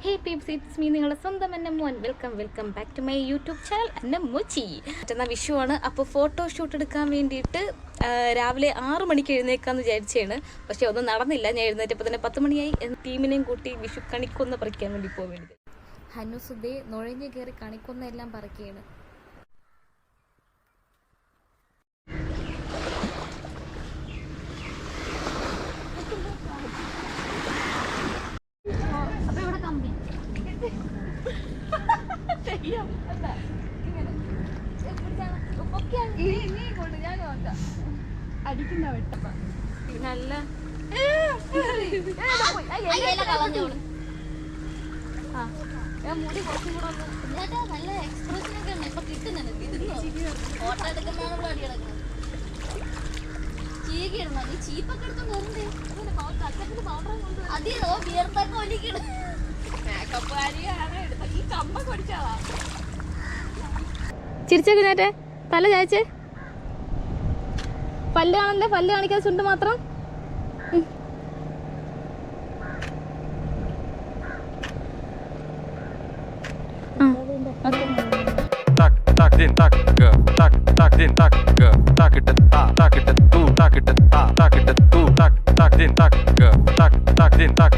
Hey Pepys, it's me, നിങ്ങളുടെ സ്വന്തം എന്നെ മോൻ. Welcome back to my YouTube channel എന്നെ മോച്ചി. മറ്റന്നാൾ വിഷുവാണ്. അപ്പോൾ ഫോട്ടോഷൂട്ട് എടുക്കാൻ വേണ്ടിയിട്ട് രാവിലെ 6 മണിക്ക് എഴുന്നേക്കാമെന്ന് വിചാരിച്ചാണ്. പക്ഷേ ഒന്നും നടന്നില്ല. ഞാൻ എഴുന്നേറ്റപ്പോൾ തന്നെ 10 മണിയായി. ടീമിനെയും കൂട്ടി വിഷു കണിക്കൊന്ന പറിക്കാൻ വേണ്ടി പോകാൻ വേണ്ടി ഹനുസുദേ നുഴഞ്ഞു കയറി കണിക്കൊന്ന എല്ലാം പറിക്കുകയാണ്. അടിക്കുന്ന വെട്ട നല്ല മുടി കുറച്ചും കൂടെ നല്ല എക്സ്പ്രഷനൊക്കെ ഉണ്ട് ഇപ്പൊ കിട്ടുന്നുണ്ട്. ഫോട്ടോ എടുക്കുന്നതാണ് ചീകിടുന്ന നീ ചീപ്പൊക്കെ എടുത്തോണ്ട് അതോ വിയർത്തൊക്കെ ഒലിക്കണം. മേക്കപ്പ് കാരിയാണ് എടുത്ത ഈ കമ്മ കൊടിച്ചാളാ. ചിരിച്ച കുഞ്ഞാറ്റെ തല ചായച്ചേ. പല്ല് കാണണ്ടേ? പല്ല് കാണിക്കാൻ ചുണ്ട് മാത്രം. Tak din tak ge tak din tak ge tak it tu tak it tu tak it din tak ge tak din tak